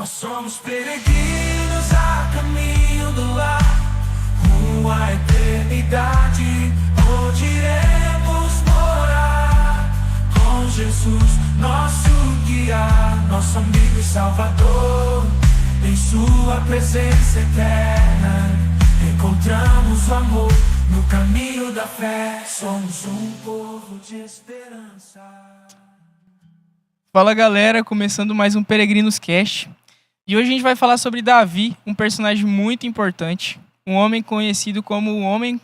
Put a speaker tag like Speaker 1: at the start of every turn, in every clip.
Speaker 1: Nós somos peregrinos a caminho do lar, rumo à eternidade, onde iremos morar com Jesus, nosso guia, nosso amigo e salvador. Em sua presença eterna encontramos o amor no caminho da fé. Somos um povo de esperança.
Speaker 2: Fala galera, começando mais um Peregrinos Cast. E hoje a gente vai falar sobre Davi, um personagem muito importante, um homem conhecido como o homem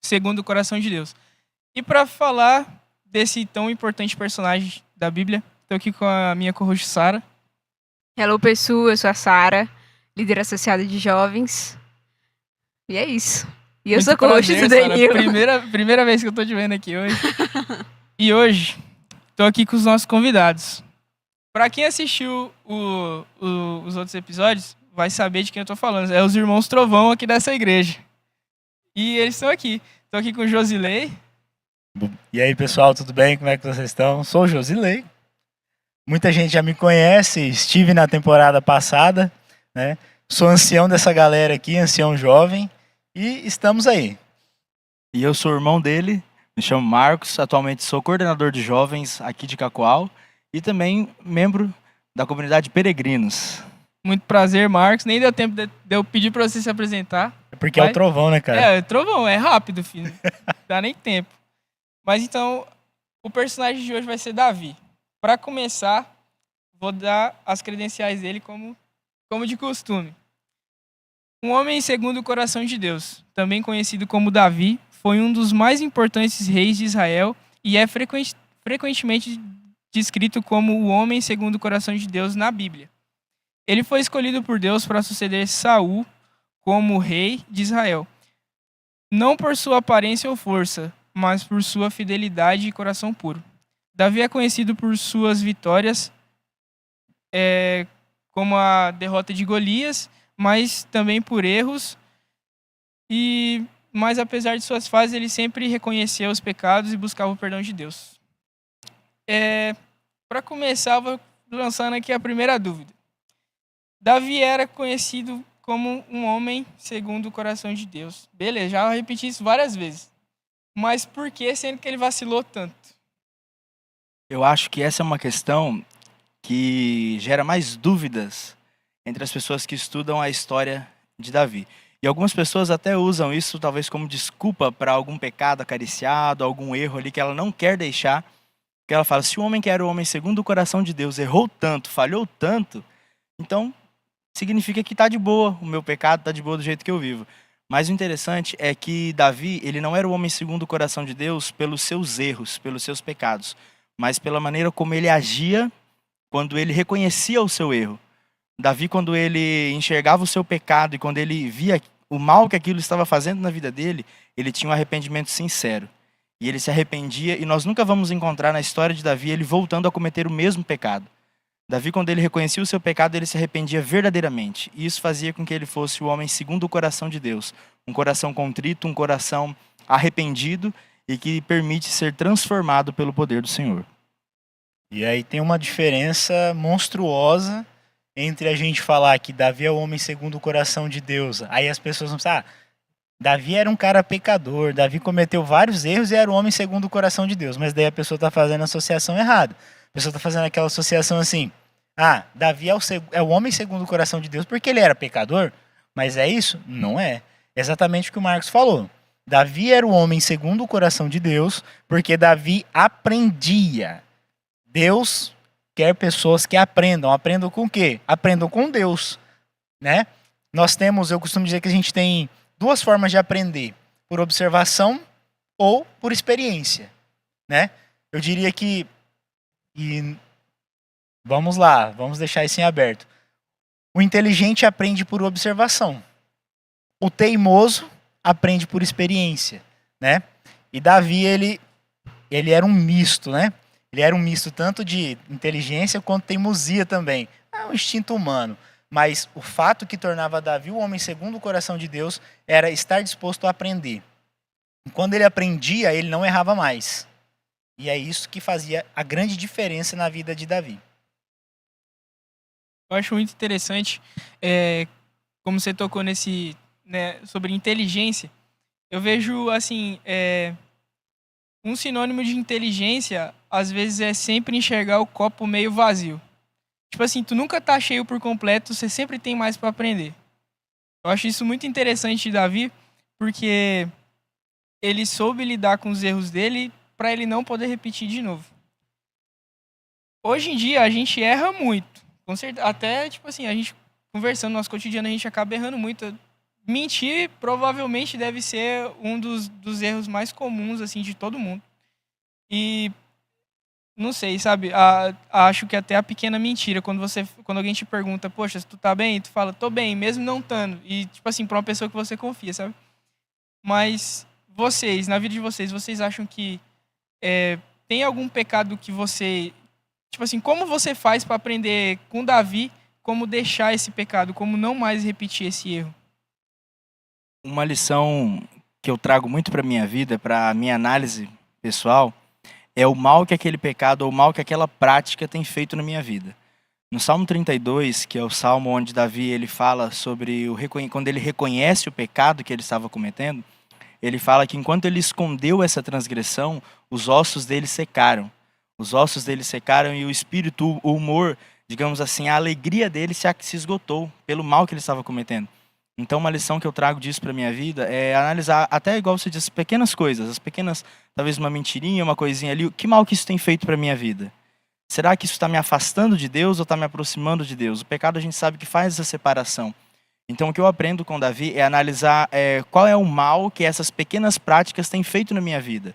Speaker 2: segundo o coração de Deus. E para falar desse tão importante personagem da Bíblia, estou aqui com a minha co-host Sara.
Speaker 3: Hello, pessoal, eu sou a Sara, líder associada de jovens. E é isso. E eu
Speaker 2: Muito
Speaker 3: sou co-host
Speaker 2: prazer,
Speaker 3: do
Speaker 2: Sara.
Speaker 3: Danilo.
Speaker 2: Primeira vez que eu tô te vendo aqui hoje. E hoje, tô aqui com os nossos convidados. Pra quem assistiu os outros episódios, vai saber de quem eu tô falando. É os irmãos Trovão aqui dessa igreja. E eles estão aqui. Tô aqui com o Josilei.
Speaker 4: E aí, pessoal, tudo bem? Como é que vocês estão? Sou o Josilei. Muita gente já me conhece, estive na temporada passada, né? Sou ancião dessa galera aqui, ancião jovem, e estamos aí.
Speaker 5: E eu sou o irmão dele, me chamo Marcos, atualmente sou coordenador de jovens aqui de Cacoal e também membro da comunidade Peregrinos.
Speaker 2: Muito prazer, Marcos. Nem deu tempo de eu pedir pra você se apresentar.
Speaker 4: É porque é o Trovão, né, cara?
Speaker 2: É, Trovão, é rápido, filho. Não dá nem tempo. Mas então, o personagem de hoje vai ser Davi. Para começar, vou dar as credenciais dele como de costume. Um homem segundo o coração de Deus, também conhecido como Davi, foi um dos mais importantes reis de Israel e é frequentemente descrito como o homem segundo o coração de Deus na Bíblia. Ele foi escolhido por Deus para suceder Saul como rei de Israel, não por sua aparência ou força, mas por sua fidelidade e coração puro. Davi é conhecido por suas vitórias, como a derrota de Golias, mas também por erros. Mas apesar de suas falhas, ele sempre reconheceu os pecados e buscava o perdão de Deus. Para começar, eu vou lançando aqui a primeira dúvida. Davi era conhecido como um homem segundo o coração de Deus. Beleza, já repeti isso várias vezes. Mas por que, sendo que ele vacilou tanto?
Speaker 5: Eu acho que essa é uma questão que gera mais dúvidas entre as pessoas que estudam a história de Davi. E algumas pessoas até usam isso talvez como desculpa para algum pecado acariciado, algum erro ali que ela não quer deixar. Porque ela fala, se o homem que era o homem segundo o coração de Deus errou tanto, falhou tanto, então significa que está de boa, o meu pecado está de boa do jeito que eu vivo. Mas o interessante é que Davi, ele não era o homem segundo o coração de Deus pelos seus erros, pelos seus pecados, mas pela maneira como ele agia quando ele reconhecia o seu erro. Davi, quando ele enxergava o seu pecado e quando ele via o mal que aquilo estava fazendo na vida dele, ele tinha um arrependimento sincero. E ele se arrependia, e nós nunca vamos encontrar na história de Davi ele voltando a cometer o mesmo pecado. Davi, quando ele reconhecia o seu pecado, ele se arrependia verdadeiramente. E isso fazia com que ele fosse o homem segundo o coração de Deus. Um coração contrito, um coração arrependido e que permite ser transformado pelo poder do Senhor.
Speaker 4: E aí tem uma diferença monstruosa entre a gente falar que Davi é o homem segundo o coração de Deus. Aí as pessoas vão pensar, Davi era um cara pecador, Davi cometeu vários erros e era o homem segundo o coração de Deus. Mas daí a pessoa está fazendo a associação errada. A pessoa está fazendo aquela associação assim, Davi é o homem segundo o coração de Deus porque ele era pecador, mas é isso? Não é. É exatamente o que o Marcos falou. Davi era o homem segundo o coração de Deus porque Davi aprendia. Deus quer pessoas que aprendam. Aprendam com o quê? Aprendam com Deus, né? Eu costumo dizer que a gente tem duas formas de aprender, por observação ou por experiência, né? Eu diria que vamos lá, vamos deixar isso em aberto. O inteligente aprende por observação. O teimoso aprende por experiência, né? E Davi, ele era um misto, né? Ele era um misto tanto de inteligência quanto teimosia também. É um instinto humano. Mas o fato que tornava Davi o homem segundo o coração de Deus era estar disposto a aprender. E quando ele aprendia, ele não errava mais. E é isso que fazia a grande diferença na vida de Davi.
Speaker 2: Eu acho muito interessante, como você tocou nesse, né, sobre inteligência. Eu vejo, assim, um sinônimo de inteligência, às vezes, é sempre enxergar o copo meio vazio. Tipo assim, tu nunca tá cheio por completo, você sempre tem mais para aprender. Eu acho isso muito interessante de Davi, porque ele soube lidar com os erros dele para ele não poder repetir de novo. Hoje em dia a gente erra muito, com certeza, até tipo assim, a gente conversando no nosso cotidiano a gente acaba errando muito. Mentir provavelmente deve ser um dos erros mais comuns assim de todo mundo. E não sei, sabe? Acho que até a pequena mentira, quando alguém te pergunta, poxa, tu tá bem? Tu fala, tô bem, mesmo não estando. E, tipo assim, pra uma pessoa que você confia, sabe? Mas vocês, na vida de vocês acham que tem algum pecado que você... Tipo assim, como você faz pra aprender com Davi como deixar esse pecado, como não mais repetir esse erro?
Speaker 5: Uma lição que eu trago muito para minha vida, para minha análise pessoal, é o mal que aquele pecado ou o mal que aquela prática tem feito na minha vida. No Salmo 32, que é o salmo onde Davi ele fala sobre quando ele reconhece o pecado que ele estava cometendo, ele fala que enquanto ele escondeu essa transgressão, os ossos dele secaram. Os ossos dele secaram e o espírito, o humor, digamos assim, a alegria dele se esgotou pelo mal que ele estava cometendo. Então, uma lição que eu trago disso para minha vida é analisar, até igual você disse, pequenas coisas, as pequenas, talvez uma mentirinha, uma coisinha ali, que mal que isso tem feito para minha vida? Será que isso está me afastando de Deus ou está me aproximando de Deus? O pecado a gente sabe que faz essa separação. Então, o que eu aprendo com Davi é analisar qual é o mal que essas pequenas práticas têm feito na minha vida.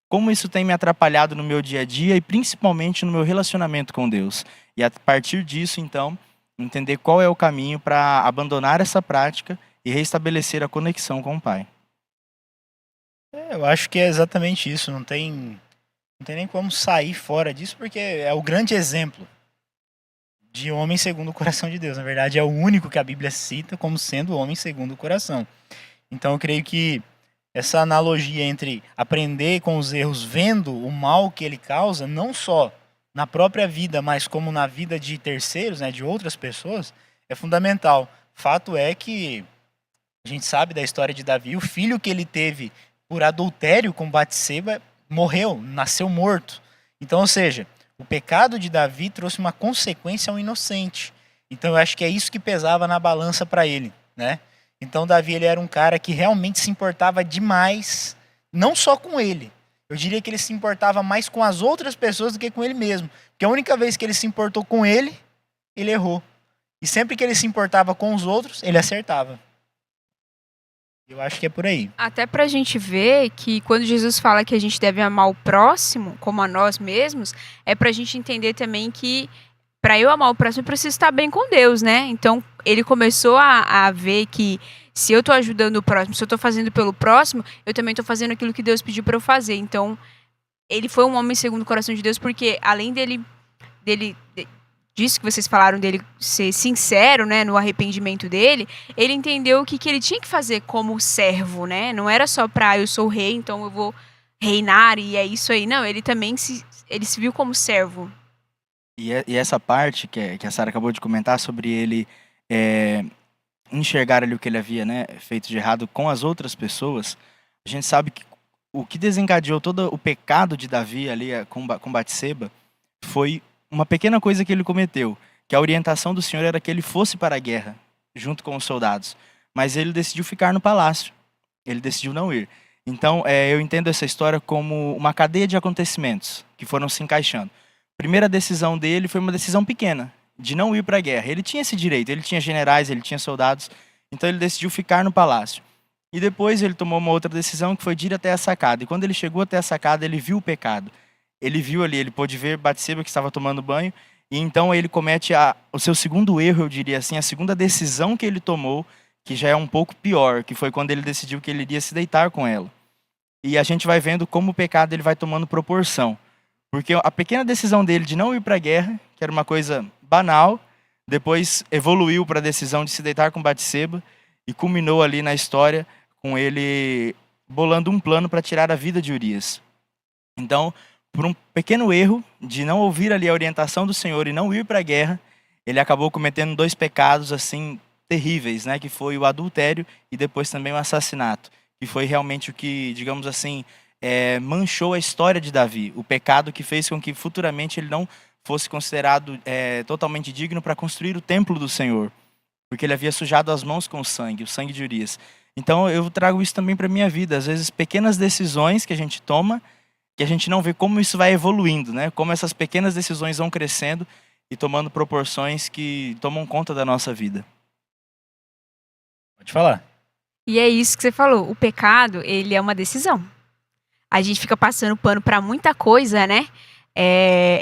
Speaker 5: Como isso tem me atrapalhado no meu dia a dia e principalmente no meu relacionamento com Deus. E a partir disso, então, entender qual é o caminho para abandonar essa prática e restabelecer a conexão com o Pai.
Speaker 4: Eu acho que é exatamente isso. Não tem nem como sair fora disso, porque é o grande exemplo de homem segundo o coração de Deus. Na verdade, é o único que a Bíblia cita como sendo homem segundo o coração. Então, eu creio que essa analogia entre aprender com os erros, vendo o mal que ele causa, não só na própria vida, mas como na vida de terceiros, né, de outras pessoas, é fundamental. Fato é que a gente sabe da história de Davi, o filho que ele teve por adultério com Batseba morreu, nasceu morto. Então, ou seja, o pecado de Davi trouxe uma consequência ao inocente. Então, eu acho que é isso que pesava na balança para ele, né? Então, Davi ele era um cara que realmente se importava demais, não só com ele. Eu diria que ele se importava mais com as outras pessoas do que com ele mesmo. Porque a única vez que ele se importou com ele errou. E sempre que ele se importava com os outros, ele acertava. Eu acho que é por aí.
Speaker 3: Até pra gente ver que quando Jesus fala que a gente deve amar o próximo como a nós mesmos, é pra gente entender também que para eu amar o próximo, eu preciso estar bem com Deus, né? Então, ele começou a ver que se eu tô ajudando o próximo, se eu tô fazendo pelo próximo, eu também tô fazendo aquilo que Deus pediu para eu fazer. Então, ele foi um homem segundo o coração de Deus, porque além disso que vocês falaram, dele ser sincero, né, no arrependimento dele, ele entendeu o que ele tinha que fazer como servo, né? Não era só eu sou o rei, então eu vou reinar e é isso aí. Não, ele também se viu como servo.
Speaker 5: E essa parte que a Sara acabou de comentar sobre ele enxergar ali o que ele havia, né, feito de errado com as outras pessoas, a gente sabe que o que desencadeou todo o pecado de Davi ali com Batseba foi uma pequena coisa que ele cometeu, que a orientação do Senhor era que ele fosse para a guerra, junto com os soldados. Mas ele decidiu ficar no palácio. Ele decidiu não ir. Então, eu entendo essa história como uma cadeia de acontecimentos que foram se encaixando. A primeira decisão dele foi uma decisão pequena, de não ir para a guerra. Ele tinha esse direito, ele tinha generais, ele tinha soldados, então ele decidiu ficar no palácio. E depois ele tomou uma outra decisão que foi de ir até a sacada. E quando ele chegou até a sacada, ele viu o pecado. Ele viu ali, ele pôde ver Batseba que estava tomando banho, e então ele comete o seu segundo erro, eu diria assim, a segunda decisão que ele tomou, que já é um pouco pior, que foi quando ele decidiu que ele iria se deitar com ela. E a gente vai vendo como o pecado ele vai tomando proporção. Porque a pequena decisão dele de não ir para a guerra, que era uma coisa banal, depois evoluiu para a decisão de se deitar com Batseba e culminou ali na história com ele bolando um plano para tirar a vida de Urias. Então, por um pequeno erro de não ouvir ali a orientação do Senhor e não ir para a guerra, ele acabou cometendo 2 pecados assim terríveis, né? Que foi o adultério e depois também o assassinato, que foi realmente o que, digamos assim, manchou a história de Davi, o pecado que fez com que futuramente ele não fosse considerado totalmente digno para construir o templo do Senhor, porque ele havia sujado as mãos com o sangue de Urias. Então eu trago isso também para minha vida, às vezes pequenas decisões que a gente toma, que a gente não vê como isso vai evoluindo, né? Como essas pequenas decisões vão crescendo e tomando proporções que tomam conta da nossa vida.
Speaker 4: Pode falar.
Speaker 3: E é isso que você falou. O pecado, ele é uma decisão. A gente fica passando pano pra muita coisa, né?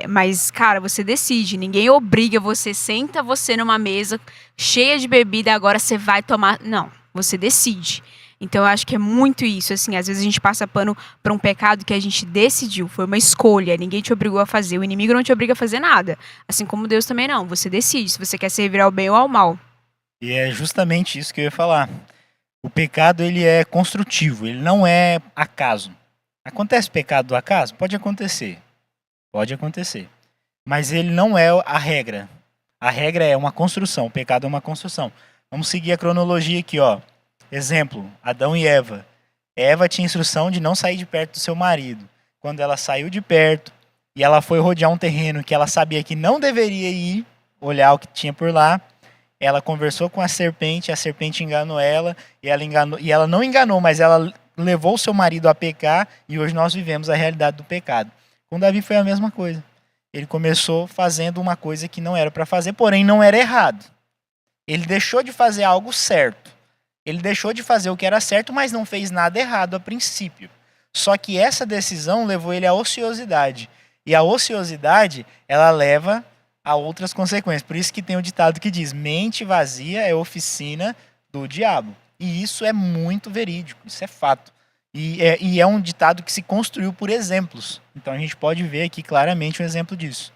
Speaker 3: Mas, cara, você decide. Ninguém obriga você. Senta você numa mesa cheia de bebida, agora você vai tomar. Não, você decide. Então, eu acho que é muito isso. Assim, às vezes a gente passa pano pra um pecado que a gente decidiu. Foi uma escolha. Ninguém te obrigou a fazer. O inimigo não te obriga a fazer nada. Assim como Deus também não. Você decide se você quer servir ao bem ou ao mal.
Speaker 4: E é justamente isso que eu ia falar. O pecado, ele é construtivo, ele não é acaso. Acontece pecado do acaso? Pode acontecer. Pode acontecer. Mas ele não é a regra. A regra é uma construção, o pecado é uma construção. Vamos seguir a cronologia aqui, ó. Exemplo, Adão e Eva. Eva tinha instrução de não sair de perto do seu marido. Quando ela saiu de perto e ela foi rodear um terreno que ela sabia que não deveria ir, olhar o que tinha por lá, ela conversou com a serpente enganou ela, e ela não enganou, mas ela levou o seu marido a pecar, e hoje nós vivemos a realidade do pecado. Com Davi foi a mesma coisa. Ele começou fazendo uma coisa que não era para fazer, porém não era errado. Ele deixou de fazer algo certo. Ele deixou de fazer o que era certo, mas não fez nada errado a princípio. Só que essa decisão levou ele à ociosidade. E a ociosidade, ela leva a outras consequências. Por isso que tem o ditado que diz: mente vazia é oficina do diabo. E isso é muito verídico, isso é fato. E é um ditado que se construiu por exemplos. Então a gente pode ver aqui claramente um exemplo disso.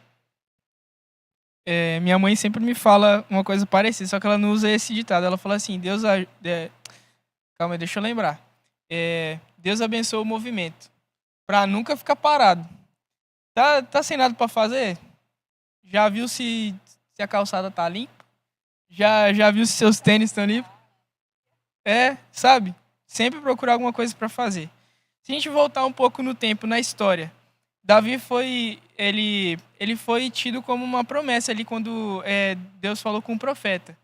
Speaker 2: Minha mãe sempre me fala uma coisa parecida, só que ela não usa esse ditado. Ela fala assim, calma aí, deixa eu lembrar. Deus abençoa o movimento, pra nunca ficar parado. Tá sem nada pra fazer? Já viu se a calçada tá limpa? Já viu se seus tênis estão limpos? Sabe? Sempre procurar alguma coisa para fazer. Se a gente voltar um pouco no tempo, na história, Davi foi tido como uma promessa ali quando Deus falou com o profeta.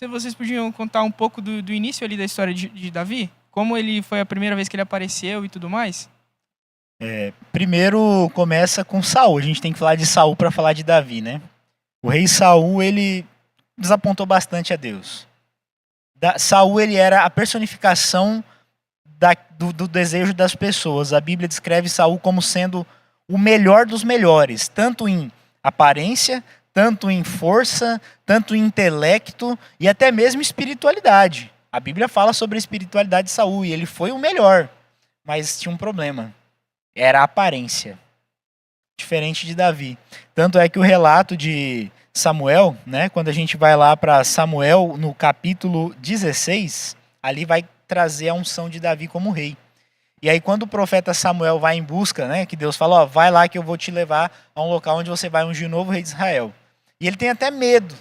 Speaker 2: Vocês podiam contar um pouco do início ali da história de Davi? Como ele foi a primeira vez que ele apareceu e tudo mais?
Speaker 4: Primeiro começa com Saul. A gente tem que falar de Saul para falar de Davi, né? O rei Saul, ele desapontou bastante a Deus. Saul, ele era a personificação do desejo das pessoas. A Bíblia descreve Saul como sendo o melhor dos melhores, tanto em aparência, tanto em força, tanto em intelecto e até mesmo espiritualidade. A Bíblia fala sobre a espiritualidade de Saul e ele foi o melhor, mas tinha um problema. Era a aparência, diferente de Davi. Tanto é que o relato de Samuel, né, quando a gente vai lá para Samuel, no capítulo 16, ali vai trazer a unção de Davi como rei. E aí quando o profeta Samuel vai em busca, né, que Deus fala, vai lá que eu vou te levar a um local onde você vai ungir o novo rei de Israel. E ele tem até medo,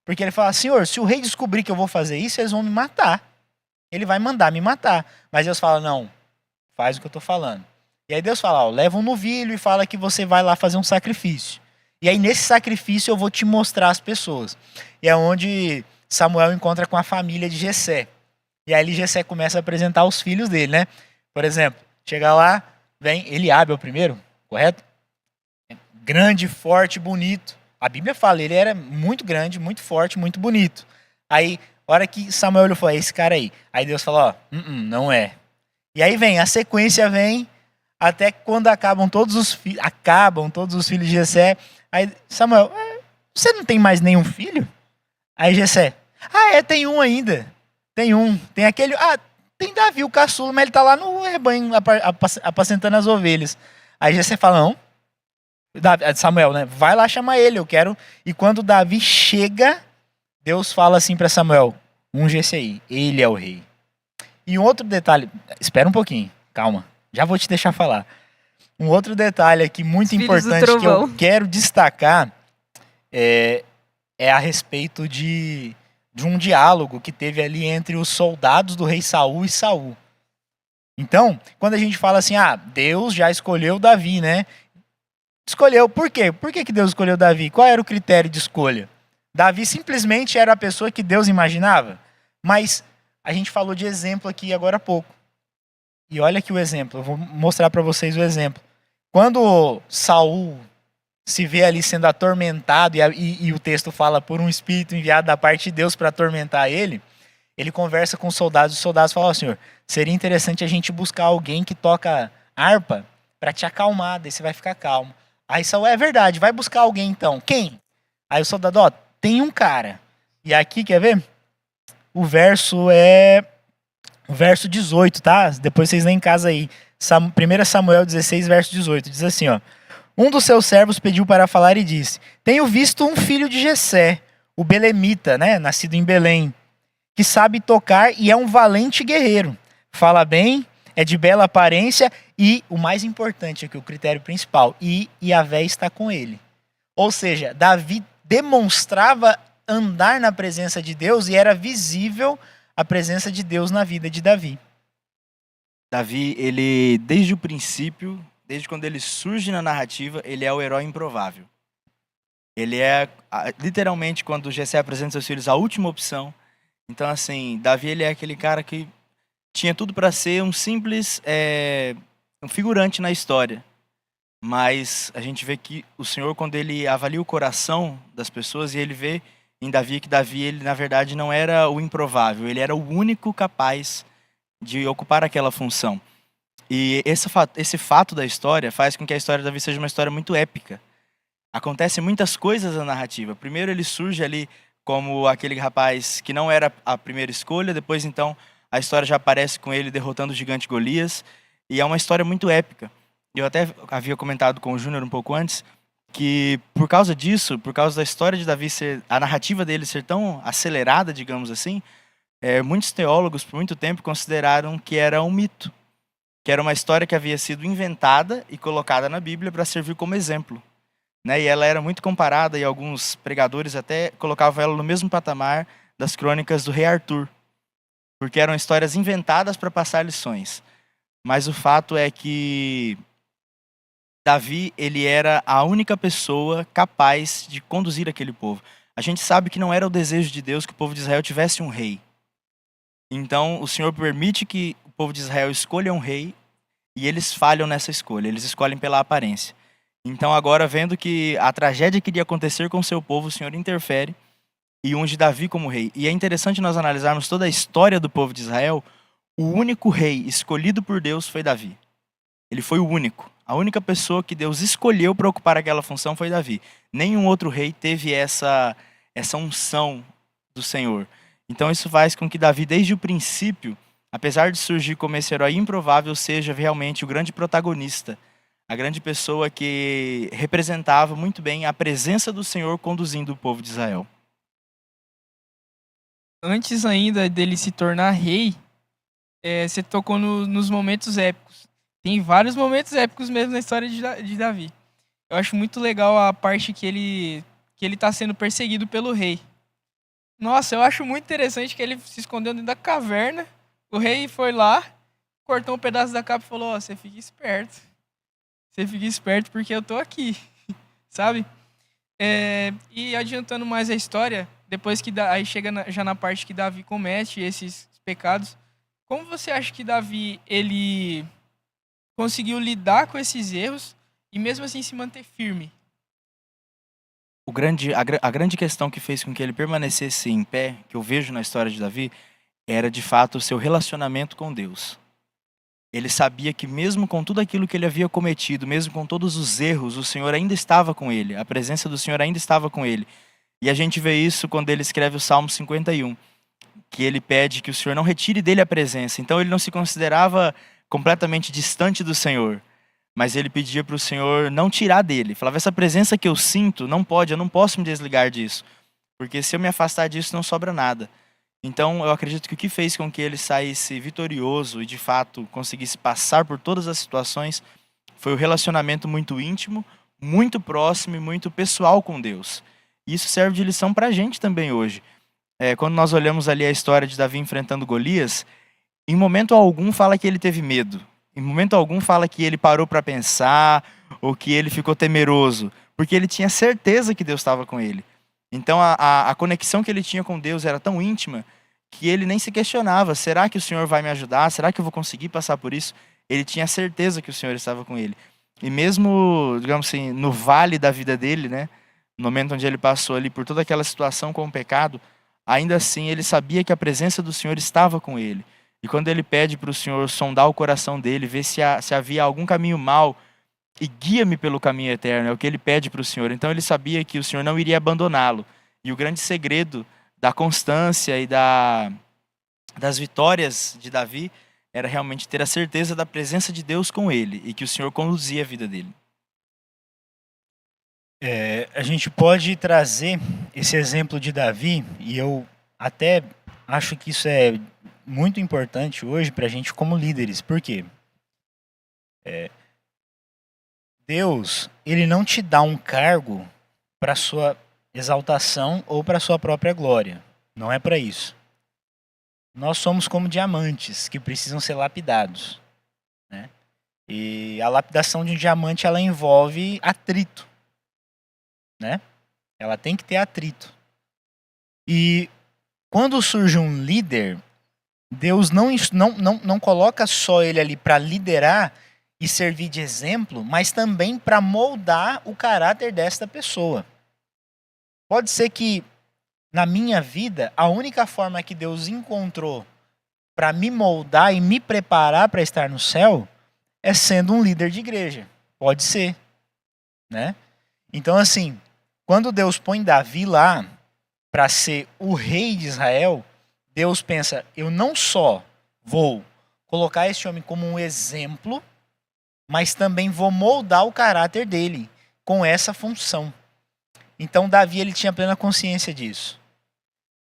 Speaker 4: porque ele fala, Senhor, se o rei descobrir que eu vou fazer isso, eles vão me matar. Ele vai mandar me matar. Mas Deus fala, não, faz o que eu estou falando. E aí Deus fala, leva um novilho e fala que você vai lá fazer um sacrifício. E aí nesse sacrifício eu vou te mostrar as pessoas. E é onde Samuel encontra com a família de Jessé. E aí Jessé começa a apresentar os filhos dele, né? Por exemplo, chega lá, vem Eliabe é o primeiro, correto? Grande, forte, bonito. A Bíblia fala, ele era muito grande, muito forte, muito bonito. Aí, a hora que Samuel olhou, falou, é esse cara aí. Aí Deus falou, não é. E aí a sequência vem, até quando acabam todos os filhos de Jessé. Aí Samuel, você não tem mais nenhum filho? Aí Jessé, tem um ainda. Tem aquele, tem Davi, o caçula, mas ele tá lá no rebanho apacentando as ovelhas. Aí Jessé fala, não. Samuel, né? Vai lá chamar ele, eu quero. E quando Davi chega, Deus fala assim para Samuel, unge esse aí, ele é o rei. E um outro detalhe, espera um pouquinho, calma. Já vou te deixar falar. Um outro detalhe aqui muito importante que eu quero destacar é a respeito de um diálogo que teve ali entre os soldados do rei Saul e Saul. Então, quando a gente fala assim, Deus já escolheu Davi, né? Escolheu, por quê? Por que Deus escolheu Davi? Qual era o critério de escolha? Davi simplesmente era a pessoa que Deus imaginava? Mas a gente falou de exemplo aqui agora há pouco. E olha aqui o exemplo, eu vou mostrar para vocês o exemplo. Quando Saul se vê ali sendo atormentado, e o texto fala por um espírito enviado da parte de Deus para atormentar ele conversa com os soldados falam, Senhor, seria interessante a gente buscar alguém que toca harpa para te acalmar, daí você vai ficar calmo. Aí Saul, é verdade, vai buscar alguém então. Quem? Aí o soldado, tem um cara. E aqui, quer ver? O verso é o verso 18, tá? Depois vocês leem em casa aí. 1 Samuel 16, verso 18. Diz assim, um dos seus servos pediu para falar e disse, tenho visto um filho de Jessé, o belemita, né? Nascido em Belém, que sabe tocar e é um valente guerreiro. Fala bem, é de bela aparência e, o mais importante aqui, o critério principal, e Yahvé está com ele. Ou seja, Davi demonstrava andar na presença de Deus e era visível a presença de Deus na vida de Davi.
Speaker 5: Davi, ele, desde o princípio, desde quando ele surge na narrativa, ele é o herói improvável. Ele é, literalmente, quando Jessé apresenta seus filhos, a última opção. Então, assim, Davi, ele é aquele cara que tinha tudo para ser um simples um figurante na história. Mas a gente vê que o Senhor, quando ele avalia o coração das pessoas, e ele vê em Davi que Davi, ele, na verdade, não era o improvável. Ele era o único capaz de ocupar aquela função. E esse fato da história faz com que a história de Davi seja uma história muito épica. Acontecem muitas coisas na narrativa. Primeiro ele surge ali como aquele rapaz que não era a primeira escolha, depois então a história já aparece com ele derrotando o gigante Golias, e é uma história muito épica. Eu até havia comentado com o Júnior um pouco antes, que por causa disso, por causa da história de Davi a narrativa dele ser tão acelerada, digamos assim, muitos teólogos por muito tempo consideraram que era um mito, que era uma história que havia sido inventada e colocada na Bíblia para servir como exemplo. Né? E ela era muito comparada, e alguns pregadores até colocavam ela no mesmo patamar das crônicas do rei Arthur, porque eram histórias inventadas para passar lições. Mas o fato é que Davi, ele era a única pessoa capaz de conduzir aquele povo. A gente sabe que não era o desejo de Deus que o povo de Israel tivesse um rei. Então, o Senhor permite que o povo de Israel escolha um rei, e eles falham nessa escolha, eles escolhem pela aparência. Então, agora, vendo que a tragédia que iria acontecer com o seu povo, o Senhor interfere e unge Davi como rei. E é interessante nós analisarmos toda a história do povo de Israel. O único rei escolhido por Deus foi Davi. Ele foi o único. A única pessoa que Deus escolheu para ocupar aquela função foi Davi. Nenhum outro rei teve essa unção do Senhor. Então, isso faz com que Davi, desde o princípio, apesar de surgir como esse herói improvável, seja realmente o grande protagonista, a grande pessoa que representava muito bem a presença do Senhor conduzindo o povo de Israel.
Speaker 2: Antes ainda dele se tornar rei, você tocou nos momentos épicos. Tem vários momentos épicos mesmo na história de Davi. Eu acho muito legal a parte que ele tá sendo perseguido pelo rei. Nossa, eu acho muito interessante que ele se escondeu dentro da caverna. O rei foi lá, cortou um pedaço da capa e falou, você fica esperto. Você fica esperto porque eu tô aqui, sabe? E adiantando mais a história, depois que aí chega já na parte que Davi comete esses pecados, como você acha que Davi ele conseguiu lidar com esses erros e mesmo assim se manter firme?
Speaker 5: A grande questão que fez com que ele permanecesse em pé, que eu vejo na história de Davi, era de fato o seu relacionamento com Deus. Ele sabia que mesmo com tudo aquilo que ele havia cometido, mesmo com todos os erros, o Senhor ainda estava com ele, a presença do Senhor ainda estava com ele. E a gente vê isso quando ele escreve o Salmo 51, que ele pede que o Senhor não retire dele a presença. Então ele não se considerava completamente distante do Senhor, mas ele pedia para o Senhor não tirar dele. Falava, essa presença que eu sinto, eu não posso me desligar disso, porque se eu me afastar disso não sobra nada. Então, eu acredito que o que fez com que ele saísse vitorioso e, de fato, conseguisse passar por todas as situações foi o relacionamento muito íntimo, muito próximo e muito pessoal com Deus. E isso serve de lição para a gente também hoje. Quando nós olhamos ali a história de Davi enfrentando Golias, em momento algum fala que ele teve medo. Em momento algum fala que ele parou para pensar ou que ele ficou temeroso, porque ele tinha certeza que Deus estava com ele. Então a conexão que ele tinha com Deus era tão íntima que ele nem se questionava: será que o Senhor vai me ajudar? Será que eu vou conseguir passar por isso? Ele tinha certeza que o Senhor estava com ele. E mesmo, digamos assim, no vale da vida dele, né, no momento onde ele passou ali por toda aquela situação com o pecado, ainda assim ele sabia que a presença do Senhor estava com ele. E quando ele pede para o Senhor sondar o coração dele, ver se havia algum caminho mau, e guia-me pelo caminho eterno, é o que ele pede para o Senhor. Então ele sabia que o Senhor não iria abandoná-lo. E o grande segredo da constância e das vitórias de Davi era realmente ter a certeza da presença de Deus com ele e que o Senhor conduzia a vida dele.
Speaker 4: A gente pode trazer esse exemplo de Davi, e eu até acho que isso é muito importante hoje para a gente como líderes. Por quê? Deus, ele não te dá um cargo para sua exaltação ou para sua própria glória. Não é para isso. Nós somos como diamantes que precisam ser lapidados, né? E a lapidação de um diamante, ela envolve atrito, né? Ela tem que ter atrito. E quando surge um líder, Deus não coloca só ele ali para liderar e servir de exemplo, mas também para moldar o caráter desta pessoa. Pode ser que na minha vida, a única forma que Deus encontrou para me moldar e me preparar para estar no céu é sendo um líder de igreja. Pode ser, né? Então, assim, quando Deus põe Davi lá para ser o rei de Israel, Deus pensa: eu não só vou colocar esse homem como um exemplo, mas também vou moldar o caráter dele com essa função. Então Davi, ele tinha plena consciência disso.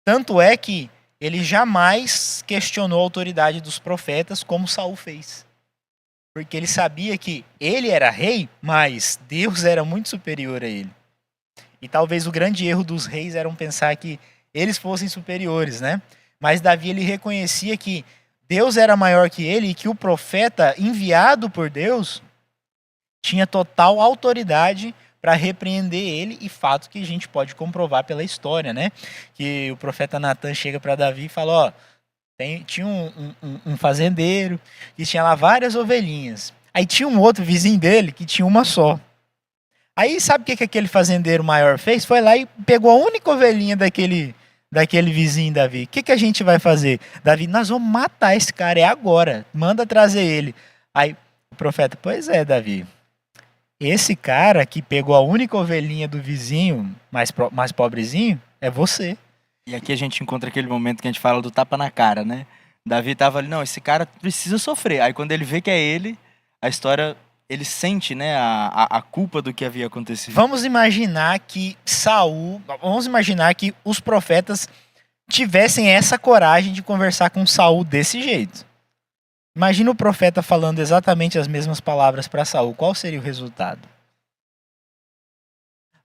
Speaker 4: Tanto é que ele jamais questionou a autoridade dos profetas como Saul fez. Porque ele sabia que ele era rei, mas Deus era muito superior a ele. E talvez o grande erro dos reis era pensar que eles fossem superiores, né? Mas Davi, ele reconhecia que Deus era maior que ele e que o profeta enviado por Deus tinha total autoridade para repreender ele, e fato que a gente pode comprovar pela história, né? Que o profeta Natan chega para Davi e fala: ó, tinha um fazendeiro que tinha lá várias ovelhinhas. Aí tinha um outro vizinho dele que tinha uma só. Aí sabe o que aquele fazendeiro maior fez? Foi lá e pegou a única ovelhinha daquele vizinho Davi. O que a gente vai fazer? Davi: nós vamos matar esse cara, é agora. Manda trazer ele. Aí o profeta: pois é, Davi. Esse cara que pegou a única ovelhinha do vizinho, mais pobrezinho, é você.
Speaker 5: E aqui a gente encontra aquele momento que a gente fala do tapa na cara, né? Davi tava ali: não, esse cara precisa sofrer. Aí quando ele vê que é ele, a história, ele sente, né, a culpa do que havia acontecido.
Speaker 4: Vamos imaginar que os profetas tivessem essa coragem de conversar com Saul desse jeito. Imagina o profeta falando exatamente as mesmas palavras para Saul. Qual seria o resultado?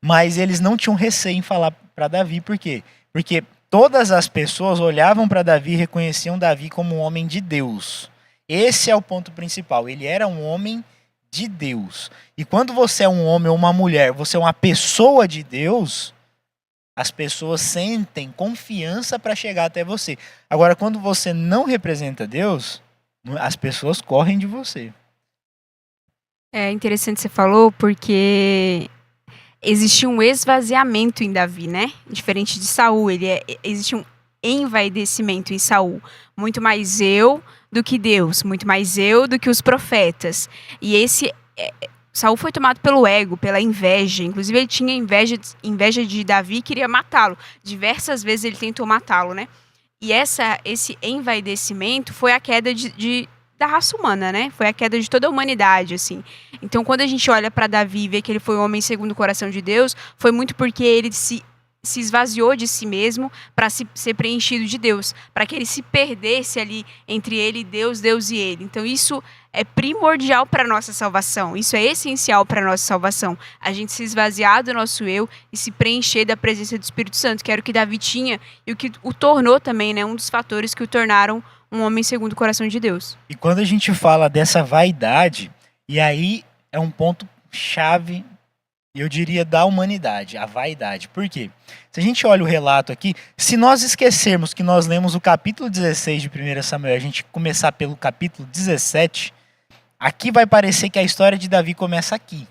Speaker 4: Mas eles não tinham receio em falar para Davi. Por quê? Porque todas as pessoas olhavam para Davi e reconheciam Davi como um homem de Deus. Esse é o ponto principal. Ele era um homem de Deus. E quando você é um homem ou uma mulher, você é uma pessoa de Deus, as pessoas sentem confiança para chegar até você. Agora, quando você não representa Deus, as pessoas correm de você.
Speaker 3: É interessante você falou, porque existia um esvaziamento em Davi, né? Diferente de Saul, existe um envaidecimento em Saul. Muito mais eu do que Deus, muito mais eu do que os profetas. E Saul foi tomado pelo ego, pela inveja. Inclusive ele tinha inveja de Davi e queria matá-lo. Diversas vezes ele tentou matá-lo, né? E esse envaidecimento foi a queda da raça humana, né? Foi a queda de toda a humanidade, assim. Então, quando a gente olha para Davi e vê que ele foi um homem segundo o coração de Deus, foi muito porque ele se se esvaziou de si mesmo para ser preenchido de Deus, para que ele se perdesse ali entre ele e Deus, Deus e ele. Então isso é primordial para a nossa salvação, isso é essencial para a nossa salvação, a gente se esvaziar do nosso eu e se preencher da presença do Espírito Santo, que era o que Davi tinha e o que o tornou também, né, um dos fatores que o tornaram um homem segundo o coração de Deus.
Speaker 4: E quando a gente fala dessa vaidade, e aí é um ponto chave, eu diria, da humanidade, a vaidade. Por quê? Se a gente olha o relato aqui, se nós esquecermos que nós lemos o capítulo 16 de 1 Samuel, a gente começar pelo capítulo 17, aqui vai parecer que a história de Davi começa aqui,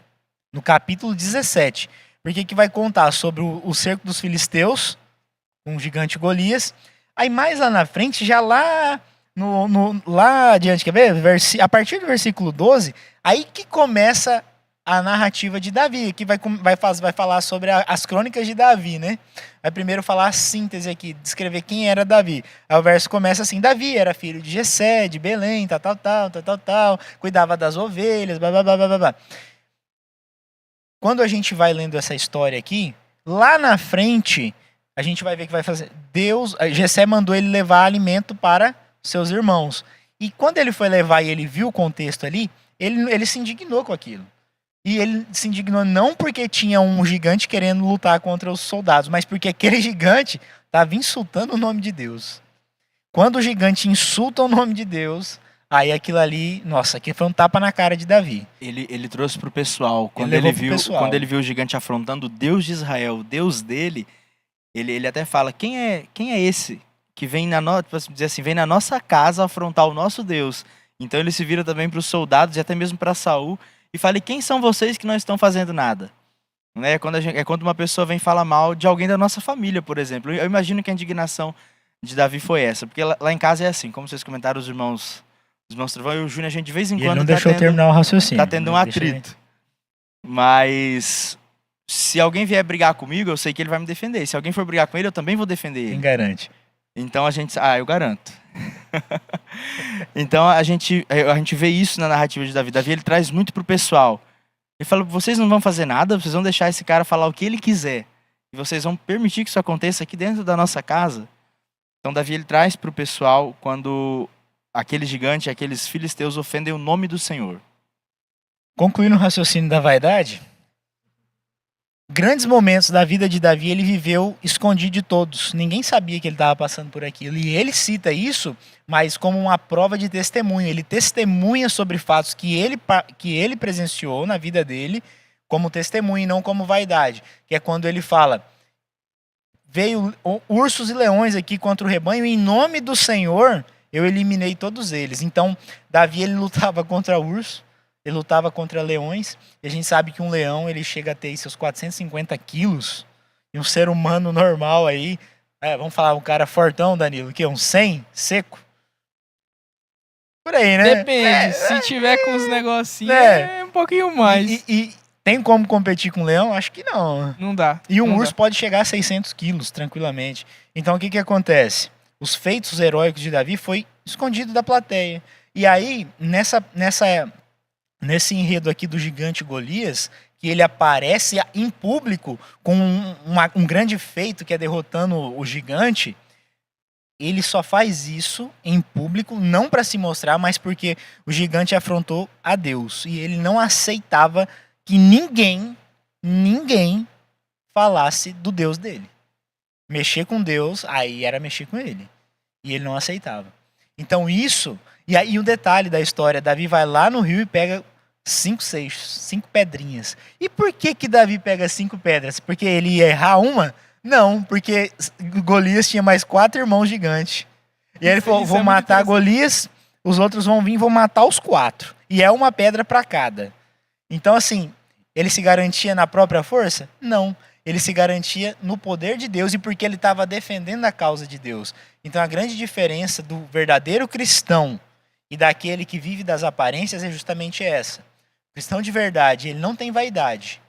Speaker 4: no capítulo 17. Porque que vai contar sobre o cerco dos filisteus, com o gigante Golias. Aí mais lá na frente, já lá lá adiante, quer ver? A partir do versículo 12, aí que começa a narrativa de Davi, que vai falar sobre as crônicas de Davi, né? Vai primeiro falar a síntese aqui, descrever quem era Davi. Aí o verso começa assim: Davi era filho de Jessé, de Belém, tal, cuidava das ovelhas, blá, blá, blá, blá, blá. Quando a gente vai lendo essa história aqui, lá na frente, a gente vai ver que vai fazer. Jessé mandou ele levar alimento para seus irmãos. E quando ele foi levar e ele viu o contexto ali, ele se indignou com aquilo. E ele se indignou não porque tinha um gigante querendo lutar contra os soldados, mas porque aquele gigante estava insultando o nome de Deus. Quando o gigante insulta o nome de Deus, aí aquilo ali, nossa, aqui foi um tapa na cara de Davi.
Speaker 5: Ele trouxe pro pessoal. Quando
Speaker 4: Ele
Speaker 5: ele,
Speaker 4: levou pro
Speaker 5: viu,
Speaker 4: pessoal.
Speaker 5: quando ele viu o gigante afrontando o Deus de Israel, o Deus dele, ele até fala: quem é esse que vem vem na nossa casa afrontar o nosso Deus? Então ele se vira também para os soldados e até mesmo para Saul e fala: e quem são vocês que não estão fazendo nada? Né? É quando uma pessoa vem falar mal de alguém da nossa família, por exemplo. Eu imagino que a indignação de Davi foi essa, porque lá em casa é assim, como vocês comentaram, os irmãos Trovão e o Júnior, a gente de vez em
Speaker 4: E ele
Speaker 5: quando
Speaker 4: não deixou eu terminar o raciocínio.
Speaker 5: tá tendo um atrito. Mas se alguém vier brigar comigo, eu sei que ele vai me defender. Se alguém for brigar com ele, eu também vou defender
Speaker 4: Quem
Speaker 5: ele.
Speaker 4: garante?
Speaker 5: Então eu garanto. Então a gente vê isso na narrativa de Davi. Davi, ele traz muito pro pessoal. Ele fala: vocês não vão fazer nada, vocês vão deixar esse cara falar o que ele quiser. E vocês vão permitir que isso aconteça aqui dentro da nossa casa. Então Davi, ele traz pro pessoal quando aquele gigante, aqueles filisteus ofendem o nome do Senhor.
Speaker 4: Concluindo o raciocínio da vaidade, grandes momentos da vida de Davi ele viveu escondido de todos. Ninguém sabia que ele estava passando por aquilo. E ele cita isso, mas como uma prova de testemunho. Ele testemunha sobre fatos que ele presenciou na vida dele como testemunho e não como vaidade. Que é quando ele fala: veio ursos e leões aqui contra o rebanho, e em nome do Senhor eu eliminei todos eles. Então, Davi, ele lutava contra urso, ele lutava contra leões, e a gente sabe que um leão ele chega a ter aí seus 450 quilos, e um ser humano normal aí, vamos falar um cara fortão, Danilo, o quê? Um 100 seco? Por aí, né?
Speaker 2: Depende, se tiver com os negocinhos,
Speaker 4: É.
Speaker 2: é um pouquinho mais.
Speaker 4: E tem como competir com um leão? Acho que não.
Speaker 2: Não dá.
Speaker 4: E um
Speaker 2: não
Speaker 4: urso
Speaker 2: dá.
Speaker 4: pode chegar a 600 quilos, tranquilamente. Então, o que acontece? Os feitos heróicos de Davi foi escondido da plateia. E aí, nesse enredo aqui do gigante Golias, que ele aparece em público com um grande feito, que é derrotando o gigante, ele só faz isso em público, não para se mostrar, mas porque o gigante afrontou a Deus. E ele não aceitava que ninguém falasse do Deus dele. Mexer com Deus, aí era mexer com ele. E ele não aceitava. Então isso... E aí o detalhe da história, Davi vai lá no rio e pega 5 pedrinhas. E por que Davi pega 5 pedras? Porque ele ia errar uma? Não, porque Golias tinha mais 4 irmãos gigantes. E aí ele falou:
Speaker 2: Isso
Speaker 4: vou
Speaker 2: é muito
Speaker 4: matar
Speaker 2: interessante.
Speaker 4: Golias, os outros vão vir e vão matar os 4. E é uma pedra para cada. Então assim, ele se garantia na própria força? Não. Ele se garantia no poder de Deus e porque ele estava defendendo a causa de Deus. Então a grande diferença do verdadeiro cristão e daquele que vive das aparências é justamente essa. O cristão de verdade, ele não tem vaidade.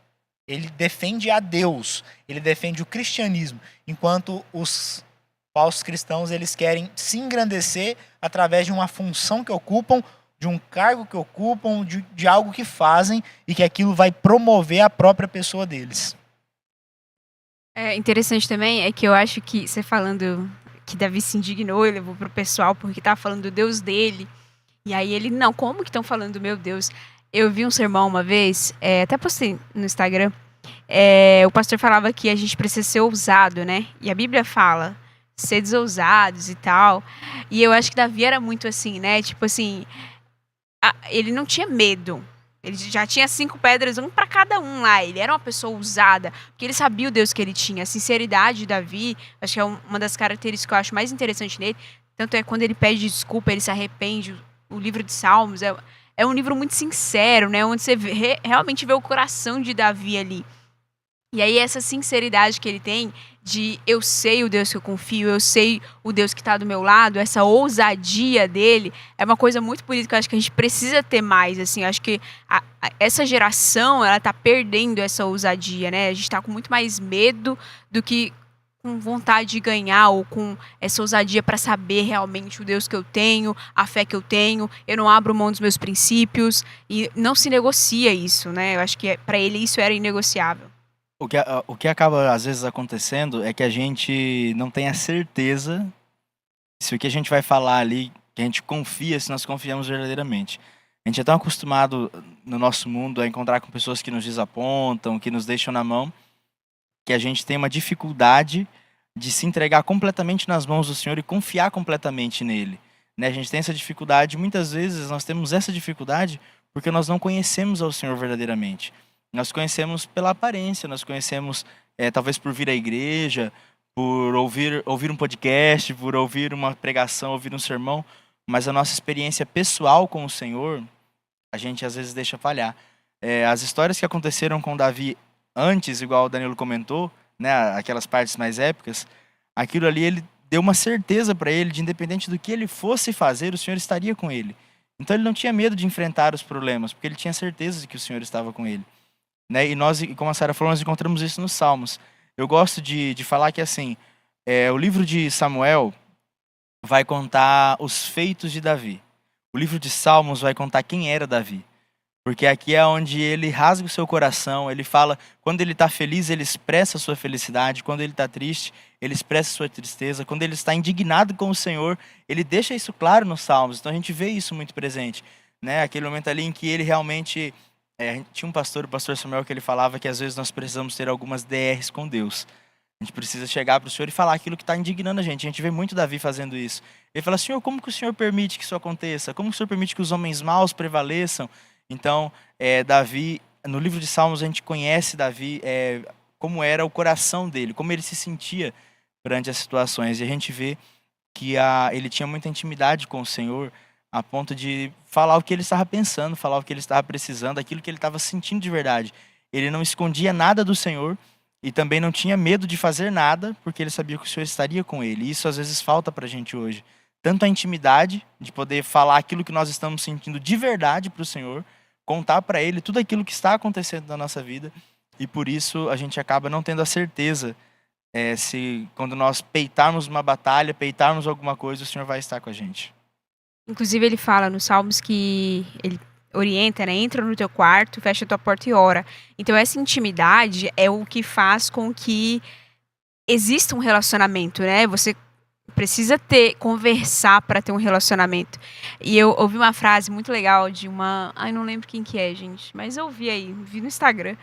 Speaker 4: Ele defende a Deus, ele defende o cristianismo, enquanto os falsos cristãos, eles querem se engrandecer através de uma função que ocupam, de um cargo que ocupam, de algo que fazem, e que aquilo vai promover a própria pessoa deles.
Speaker 3: É interessante também é que eu acho que você falando que Davi se indignou e levou pro pessoal porque tava falando do Deus dele. E aí ele, não, como que estão falando do meu Deus? Eu vi um sermão uma vez, até postei no Instagram. O pastor falava que a gente precisa ser ousado, né? E a Bíblia fala, sedes ousados e tal. E eu acho que Davi era muito assim, né? Tipo assim, ele não tinha medo. Ele já tinha 5 pedras, um para cada um lá. Ele era uma pessoa ousada, porque ele sabia o Deus que ele tinha. A sinceridade de Davi, acho que é uma das características que eu acho mais interessante nele. Tanto é quando ele pede desculpa, ele se arrepende. O livro de Salmos é um livro muito sincero, né? Onde você realmente vê o coração de Davi ali. E aí essa sinceridade que ele tem de eu sei o Deus que eu confio, eu sei o Deus que está do meu lado, essa ousadia dele é uma coisa muito bonita que eu acho que a gente precisa ter mais, assim, eu acho que essa geração, ela tá perdendo essa ousadia, né? A gente tá com muito mais medo do que com vontade de ganhar ou com essa ousadia para saber realmente o Deus que eu tenho, a fé que eu não abro mão dos meus princípios e não se negocia isso, né? Eu acho que para ele isso era inegociável.
Speaker 5: O que acaba às vezes acontecendo é que a gente não tem a certeza se o que a gente vai falar ali, que a gente confia, se nós confiamos verdadeiramente. A gente é tão acostumado no nosso mundo a encontrar com pessoas que nos desapontam, que nos deixam na mão, que a gente tem uma dificuldade de se entregar completamente nas mãos do Senhor e confiar completamente nele, né? A gente tem essa dificuldade, muitas vezes nós temos essa dificuldade porque nós não conhecemos ao Senhor verdadeiramente. Nós conhecemos pela aparência, nós conhecemos talvez por vir à igreja, por ouvir um podcast, por ouvir uma pregação, ouvir um sermão, mas a nossa experiência pessoal com o Senhor, a gente às vezes deixa falhar. As histórias que aconteceram com Davi antes, igual o Danilo comentou, né, aquelas partes mais épicas, aquilo ali ele deu uma certeza para ele de independente do que ele fosse fazer, o Senhor estaria com ele. Então ele não tinha medo de enfrentar os problemas, porque ele tinha certeza de que o Senhor estava com ele. Né? E nós, como a Sara falou, nós encontramos isso nos Salmos. Eu gosto de falar que assim, o livro de Samuel vai contar os feitos de Davi. O livro de Salmos vai contar quem era Davi. Porque aqui é onde ele rasga o seu coração, ele fala, quando ele está feliz, ele expressa a sua felicidade, quando ele está triste, ele expressa a sua tristeza, quando ele está indignado com o Senhor, ele deixa isso claro nos Salmos, então a gente vê isso muito presente, né? Aquele momento ali em que ele realmente, tinha um pastor, o pastor Samuel, que ele falava que às vezes nós precisamos ter algumas DRs com Deus, a gente precisa chegar para o Senhor e falar aquilo que está indignando a gente vê muito Davi fazendo isso, ele fala, Senhor, como que o Senhor permite que isso aconteça? Como que o Senhor permite que os homens maus prevaleçam? Então, Davi, no livro de Salmos, a gente conhece Davi, como era o coração dele, como ele se sentia perante as situações. E a gente vê que ele tinha muita intimidade com o Senhor, a ponto de falar o que ele estava pensando, falar o que ele estava precisando, aquilo que ele estava sentindo de verdade. Ele não escondia nada do Senhor e também não tinha medo de fazer nada, porque ele sabia que o Senhor estaria com ele. E isso às vezes falta para a gente hoje. Tanto a intimidade, de poder falar aquilo que nós estamos sentindo de verdade para o Senhor, contar para ele tudo aquilo que está acontecendo na nossa vida, e por isso a gente acaba não tendo a certeza se quando nós peitarmos uma batalha, peitarmos alguma coisa, o Senhor vai estar com a gente.
Speaker 3: Inclusive ele fala nos Salmos que ele orienta, né? Entra no teu quarto, fecha a tua porta e ora. Então essa intimidade é o que faz com que exista um relacionamento, né? Você precisa conversar para ter um relacionamento. E eu ouvi uma frase muito legal de uma, não lembro quem que é, gente, mas eu vi no Instagram,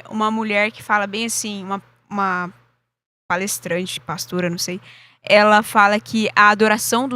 Speaker 3: uma mulher que fala bem assim, uma palestrante, pastora, não sei, ela fala que a adoração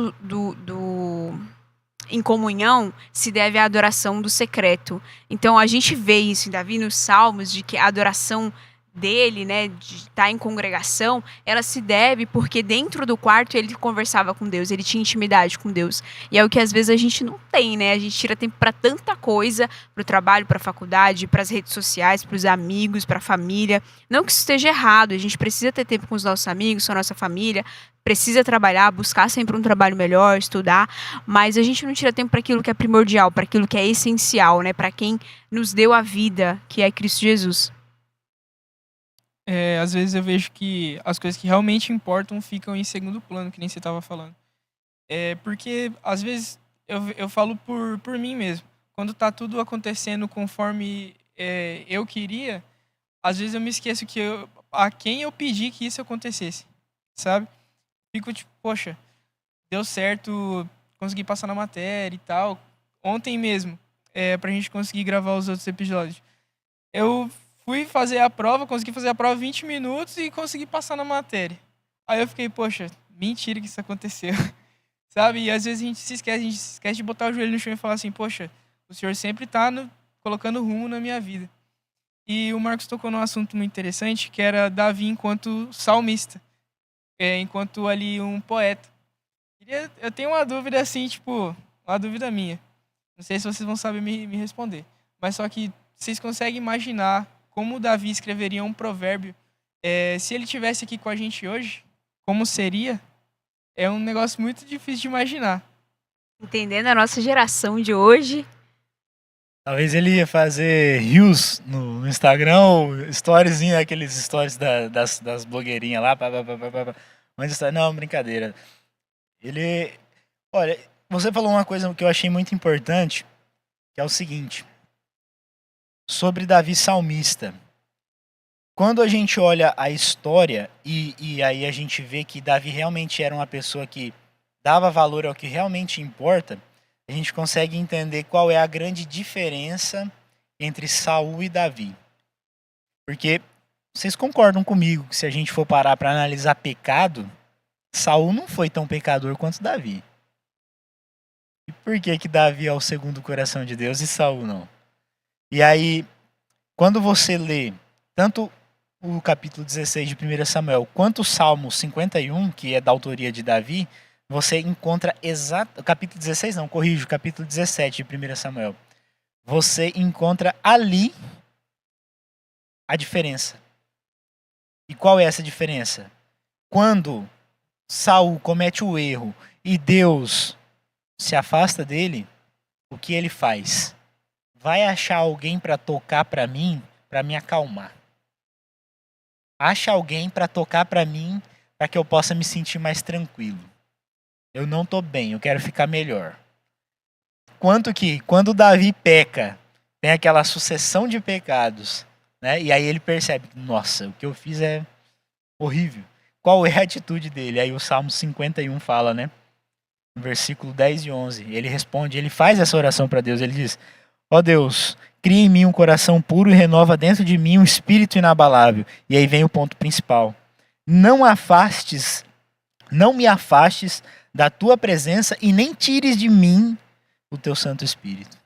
Speaker 3: em comunhão se deve à adoração do secreto. Então a gente vê isso em Davi nos Salmos, de que a adoração dele, né, de estar em congregação, ela se deve porque dentro do quarto ele conversava com Deus, ele tinha intimidade com Deus. E é o que às vezes a gente não tem, né? A gente tira tempo para tanta coisa, para o trabalho, para a faculdade, para as redes sociais, para os amigos, para a família. Não que isso esteja errado, a gente precisa ter tempo com os nossos amigos, com a nossa família, precisa trabalhar, buscar sempre um trabalho melhor, estudar, mas a gente não tira tempo para aquilo que é primordial, para aquilo que é essencial, né? Para quem nos deu a vida, que é Cristo Jesus.
Speaker 2: Às vezes eu vejo que as coisas que realmente importam ficam em segundo plano, que nem você estava falando. Porque, às vezes, eu falo por mim mesmo. Quando tá tudo acontecendo conforme eu queria, às vezes eu me esqueço que a quem eu pedi que isso acontecesse, sabe? Fico tipo, poxa, deu certo, consegui passar na matéria e tal. Ontem mesmo, pra gente conseguir gravar os outros episódios. Eu fui fazer a prova, consegui fazer a prova em 20 minutos e consegui passar na matéria. Aí eu fiquei, poxa, mentira que isso aconteceu. Sabe? E às vezes a gente se esquece de botar o joelho no chão e falar assim, poxa, o Senhor sempre tá colocando rumo na minha vida. E o Marcos tocou num assunto muito interessante, que era Davi enquanto salmista, enquanto ali um poeta. Eu tenho uma dúvida assim, tipo, uma dúvida minha. Não sei se vocês vão saber me responder. Mas só que vocês conseguem imaginar como Davi escreveria um provérbio se ele tivesse aqui com a gente hoje? Como seria? É um negócio muito difícil de imaginar.
Speaker 3: Entendendo a nossa geração de hoje.
Speaker 4: Talvez ele ia fazer reels no Instagram ou storyzinho, aqueles stories das blogueirinhas lá. Não, brincadeira. Olha, você falou uma coisa que eu achei muito importante, que é o seguinte. Sobre Davi salmista. Quando a gente olha a história e aí a gente vê que Davi realmente era uma pessoa que dava valor ao que realmente importa, a gente consegue entender qual é a grande diferença entre Saul e Davi. Porque vocês concordam comigo que se a gente for parar para analisar pecado, Saul não foi tão pecador quanto Davi. E por que Davi é o segundo coração de Deus e Saul não? E aí, quando você lê tanto o capítulo 16 de 1 Samuel quanto o Salmo 51, que é da autoria de Davi, você encontra capítulo 16 não, corrijo, capítulo 17 de 1 Samuel. Você encontra ali a diferença. E qual é essa diferença? Quando Saul comete o erro e Deus se afasta dele, o que ele faz? Vai achar alguém para tocar para mim, para me acalmar. Acha alguém para tocar para mim, para que eu possa me sentir mais tranquilo. Eu não estou bem, eu quero ficar melhor. Quando Davi peca, tem aquela sucessão de pecados, né? E aí ele percebe, nossa, o que eu fiz é horrível. Qual é a atitude dele? Aí o Salmo 51 fala, né? No versículo 10 e 11, ele responde, ele faz essa oração para Deus, ele diz, ó Deus, cria em mim um coração puro e renova dentro de mim um espírito inabalável. E aí vem o ponto principal. Não me afastes da tua presença e nem tires de mim o teu Santo Espírito.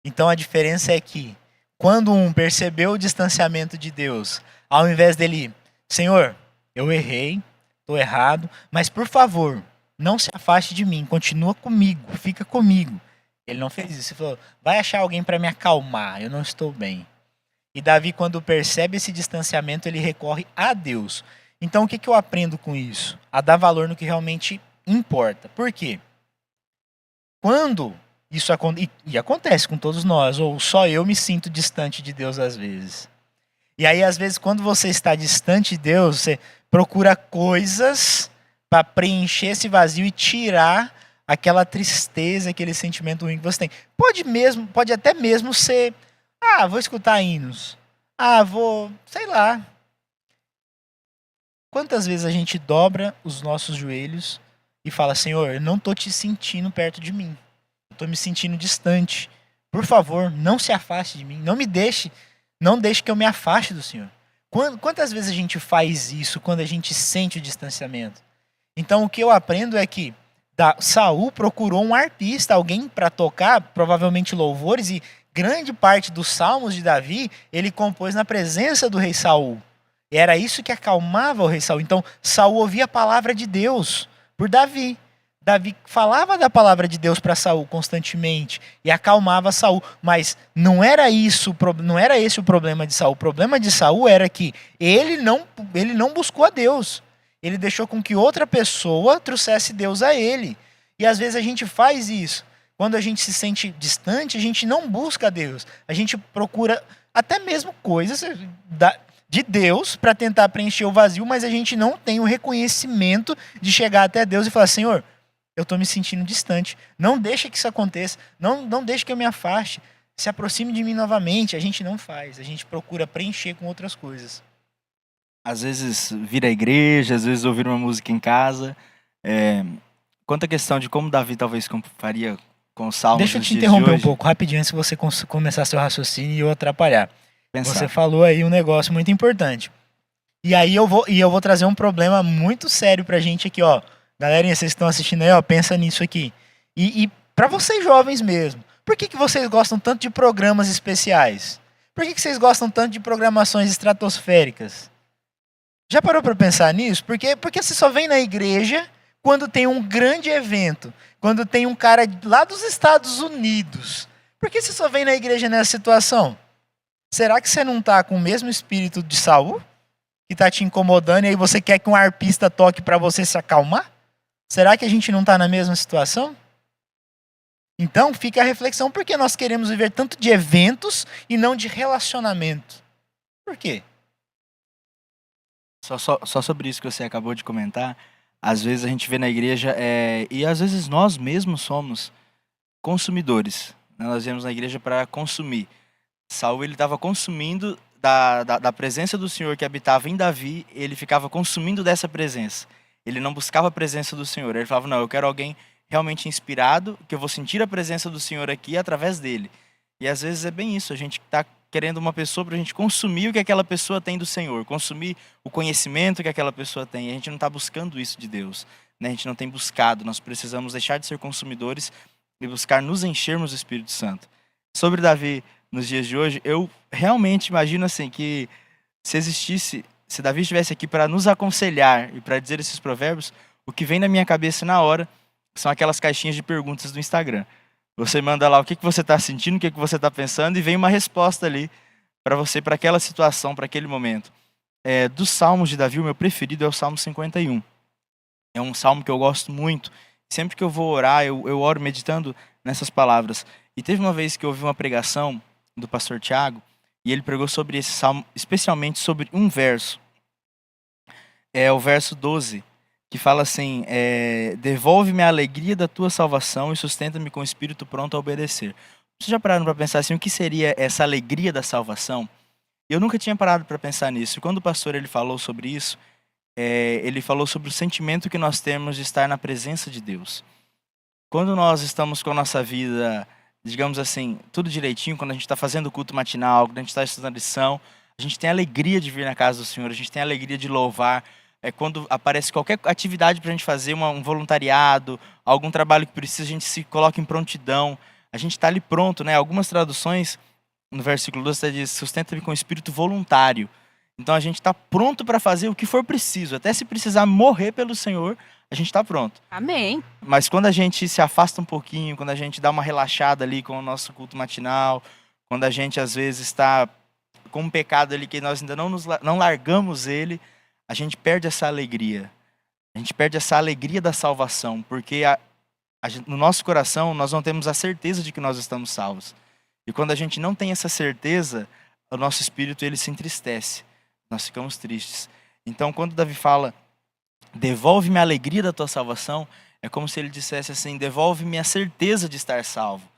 Speaker 4: Então a diferença é que quando um percebeu o distanciamento de Deus, ao invés dele, Senhor, eu errei, estou errado, mas por favor, não se afaste de mim, continua comigo, fica comigo. Ele não fez isso, ele falou, vai achar alguém para me acalmar, eu não estou bem. E Davi, quando percebe esse distanciamento, ele recorre a Deus. Então o que eu aprendo com isso? A dar valor no que realmente importa. Por quê? Quando isso acontece com todos nós, ou só eu me sinto distante de Deus às vezes. E aí, às vezes, quando você está distante de Deus, você procura coisas para preencher esse vazio e tirar aquela tristeza, aquele sentimento ruim que você tem. Pode até mesmo ser, vou escutar hinos. Sei lá. Quantas vezes a gente dobra os nossos joelhos e fala, Senhor, eu não estou te sentindo perto de mim. Eu estou me sentindo distante. Por favor, não se afaste de mim. Não deixe que eu me afaste do Senhor. Quantas vezes a gente faz isso quando a gente sente o distanciamento? Então o que eu aprendo é que Saul procurou um arpista, alguém para tocar, provavelmente louvores, e grande parte dos salmos de Davi ele compôs na presença do rei Saul. E era isso que acalmava o rei Saul. Então Saul ouvia a palavra de Deus por Davi. Davi falava da palavra de Deus para Saul constantemente e acalmava Saul, mas não era esse o problema de Saul. O problema de Saul era que ele não buscou a Deus. Ele deixou com que outra pessoa trouxesse Deus a ele. E às vezes a gente faz isso. Quando a gente se sente distante, a gente não busca a Deus. A gente procura até mesmo coisas de Deus para tentar preencher o vazio, mas a gente não tem o reconhecimento de chegar até Deus e falar, Senhor, eu estou me sentindo distante. Não deixe que isso aconteça. Não deixe que eu me afaste. Se aproxime de mim novamente. A gente não faz. A gente procura preencher com outras coisas.
Speaker 5: às vezes vir à igreja, às vezes ouvir uma música em casa. Quanto à questão de como Davi talvez faria com os salmos
Speaker 4: Deixa eu
Speaker 5: dos
Speaker 4: te
Speaker 5: dias de
Speaker 4: interromper um
Speaker 5: hoje,
Speaker 4: pouco, rapidinho, antes de você começar seu raciocínio e eu atrapalhar.
Speaker 5: pensar.
Speaker 4: Você falou aí um negócio muito importante. E aí eu vou trazer um problema muito sério pra gente aqui, ó. Galerinha, vocês que estão assistindo aí, ó, pensa nisso aqui. E para vocês jovens mesmo, por que vocês gostam tanto de programas especiais? Por que vocês gostam tanto de programações estratosféricas? Já parou pra pensar nisso? Porque você só vem na igreja quando tem um grande evento, quando tem um cara lá dos Estados Unidos. Por que você só vem na igreja nessa situação? Será que você não tá com o mesmo espírito de Saul? Que tá te incomodando e aí você quer que um arpista toque para você se acalmar? Será que a gente não tá na mesma situação? Então fica a reflexão, por que nós queremos viver tanto de eventos e não de relacionamento? Por quê?
Speaker 5: Só sobre isso que você acabou de comentar, às vezes a gente vê na igreja, e às vezes nós mesmos somos consumidores, né? Nós viemos na igreja para consumir. Saul, ele estava consumindo da presença do Senhor que habitava em Davi, ele ficava consumindo dessa presença. Ele não buscava a presença do Senhor. Ele falava, não, eu quero alguém realmente inspirado, que eu vou sentir a presença do Senhor aqui através dele. E às vezes é bem isso, a gente está querendo uma pessoa para a gente consumir o que aquela pessoa tem do Senhor, consumir o conhecimento que aquela pessoa tem. A gente não está buscando isso de Deus, né? A gente não tem buscado, nós precisamos deixar de ser consumidores e buscar nos enchermos do Espírito Santo. Sobre Davi, nos dias de hoje, eu realmente imagino assim que se Davi estivesse aqui para nos aconselhar e para dizer esses provérbios, o que vem na minha cabeça na hora são aquelas caixinhas de perguntas do Instagram. Você manda lá o que você está sentindo, o que você está pensando e vem uma resposta ali para você, para aquela situação, para aquele momento. Dos salmos de Davi, o meu preferido é o Salmo 51. É um salmo que eu gosto muito. Sempre que eu vou orar, eu oro meditando nessas palavras. E teve uma vez que eu ouvi uma pregação do pastor Tiago, e ele pregou sobre esse salmo, especialmente sobre um verso. É o verso 12, que fala assim, devolve-me a alegria da tua salvação e sustenta-me com o espírito pronto a obedecer. Vocês já pararam para pensar assim, o que seria essa alegria da salvação? Eu nunca tinha parado para pensar nisso. E quando o pastor ele falou sobre isso, ele falou sobre o sentimento que nós temos de estar na presença de Deus. Quando nós estamos com a nossa vida, digamos assim, tudo direitinho, quando a gente está fazendo o culto matinal, quando a gente está estudando lição, a gente tem a alegria de vir na casa do Senhor, a gente tem a alegria de louvar. Quando aparece qualquer atividade para a gente fazer, um voluntariado, algum trabalho que precisa, a gente se coloca em prontidão, a gente está ali pronto, né? Algumas traduções, no versículo 12, diz, sustenta-me com espírito voluntário. Então a gente está pronto para fazer o que for preciso, até se precisar morrer pelo Senhor, a gente está pronto.
Speaker 3: Amém.
Speaker 5: Mas quando a gente se afasta um pouquinho, quando a gente dá uma relaxada ali com o nosso culto matinal, quando a gente às vezes está com um pecado ali que nós ainda não largamos ele, a gente perde essa alegria. A gente perde essa alegria da salvação, porque no nosso coração nós não temos a certeza de que nós estamos salvos. E quando a gente não tem essa certeza, o nosso espírito ele se entristece. Nós ficamos tristes. Então quando Davi fala, devolve-me a alegria da tua salvação, é como se ele dissesse assim, devolve-me a certeza de estar salvo.